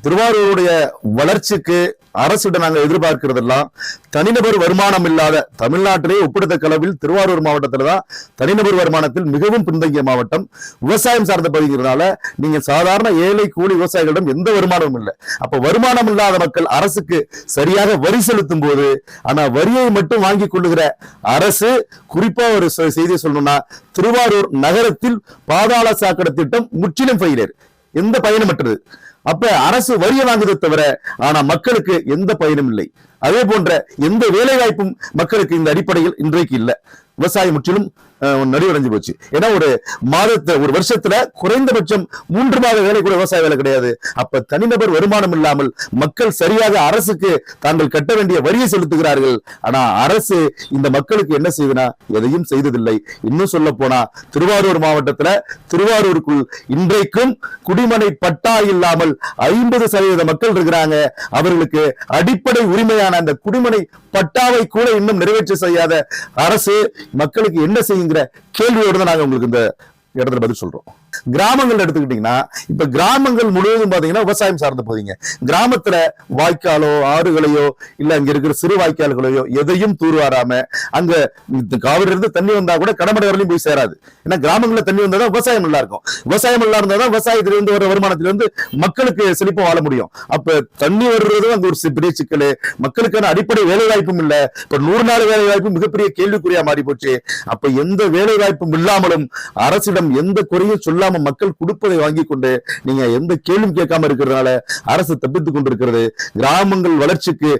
திருவாரூருடைய வளர்ச்சிக்கு அரசிடம் நாங்கள் எதிர்பார்க்கிறதெல்லாம் தனிநபர் வருமானம் இல்லாத தமிழ்நாட்டிலே ஒப்பிடத்தக்க அளவில் திருவாரூர் மாவட்டத்தில் தான் தனிநபர் வருமானத்தில் மிகவும் பின்தங்கிய மாவட்டம். விவசாயம் சார்ந்த பகுதிங்கிறதுனால நீங்க சாதாரண ஏழை கூலி விவசாயிகளிடம் எந்த வருமானமும் இல்லை. அப்ப வருமானம் இல்லாத மக்கள் அரசுக்கு சரியாக வரி செலுத்தும் போது, ஆனா வரியை மட்டும் வாங்கி கொள்ளுகிற அரசு, குறிப்பா ஒரு செய்தியை சொல்லணும்னா, திருவாரூர் நகரத்தில் பாதாள சாக்கடை திட்டம் முற்றிலும் ஃபெயிலியர், எந்த பயனுமற்றது. அப்ப அரசு வரியை வாங்குவதை தவிர ஆனா மக்களுக்கு எந்த பயனும் இல்லை. அதே போன்ற எந்த வேலை வாய்ப்பும் மக்களுக்கு இந்த அடிப்படையில் இன்றைக்கு இல்லை. விவசாயம் முற்றிலும் நடிவடைஞ்சு போச்சு. ஏன்னா ஒரு வருஷத்துல குறைந்தபட்சம் 3 மாத வேலை கூட விவசாய வேலை கிடையாது. அப்ப தனிநபர் வருமானம் இல்லாமல் மக்கள் சரியாக அரசுக்கு தாங்கள் கட்ட வேண்டிய வரியை செலுத்துகிறார்கள். ஆனா அரசு இந்த மக்களுக்கு என்ன செய்யுதுன்னா எதையும் செய்ததில்லை. இன்னும் சொல்ல போனா திருவாரூர் மாவட்டத்துல திருவாரூருக்குள் இன்றைக்கும் குடிமனை பட்டா இல்லாமல் 50% மக்கள் இருக்கிறாங்க. அவர்களுக்கு அடிப்படை உரிமையான அந்த குடிமனை பட்டாவை கூட இன்னும் நிறைவேற்ற செய்யாத அரசு மக்களுக்கு என்ன செய்யுங்கிற கேள்வியோடு தான் நாங்க உங்களுக்கு இந்த இடத்துல பதில் சொல்றோம். கிராமங்கள் எடுத்துக்கிட்டீங்கன்னா, இப்ப கிராமங்கள் முழுவதும் பாத்தீங்கன்னா விவசாயம் சார்ந்த பகுதிங்க. கிராமத்துல வாய்க்காலோ ஆறுகளையோ இல்ல அங்க இருக்கிற சிறு வாய்க்கால்களையோ எதையும் தூர்வாராம, அங்க காவிரி இருந்து தண்ணி வந்தா கூட கடமடை வரலையும் போய் சேராது. ஏன்னா கிராமங்கள்ல தண்ணி வந்தாதான் விவசாயம் நல்லா இருக்கும். விவசாயம் நல்லா இருந்தாதான் விவசாயத்திலிருந்து வர வருமானத்திலிருந்து மக்களுக்கு செழிப்பா வாழ முடியும். அப்ப தண்ணி வர்றதும் அங்க ஒரு பெரிய சிக்கல். மக்களுக்கான அடிப்படை வேலை வாய்ப்பும் இல்ல. இப்ப 100 நாள் வேலை வாய்ப்பு மிகப்பெரிய கேள்விக்குறியா மாறி போச்சு. அப்ப எந்த வேலை வாய்ப்பும் இல்லாமலும் அரசிடம் எந்த குறையும் சொல்லாம மக்கள் கொடுப்பதை வாங்கி கொண்டு நீங்க எந்த கேள்வியும் கேட்காம இருக்கிறதுனால அரசு தப்பித்துக் கொண்டிருக்கிறது. கிராமங்கள் வளர்ச்சிக்கு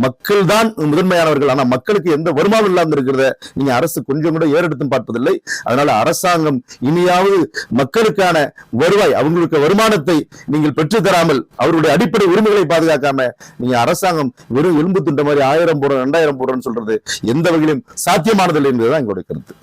மக்கள் தான் முதன்மையானவர்கள். ஆனா மக்களுக்கு எந்த வருமானம் இல்லாம இருக்கிறத நீங்க அரசு கொஞ்சம் கூட ஏறெடுத்தும் பார்ப்பதில்லை. அதனால அரசாங்கம் இனியாவது மக்களுக்கான வருவாய், அவங்களுக்கு வருமானத்தை நீங்கள் பெற்று தராமல், அவருடைய அடிப்படை உரிமைகளை பாதுகாக்காம நீங்க அரசாங்கம் வெறும் எலும்பு துண்ட மாதிரி 1000 போடுறோம் 2000 போடுறோம்னு சொல்றது எந்த வகையிலும் சாத்தியமானதில்லை என்பதுதான் எங்களுடைய கருத்து.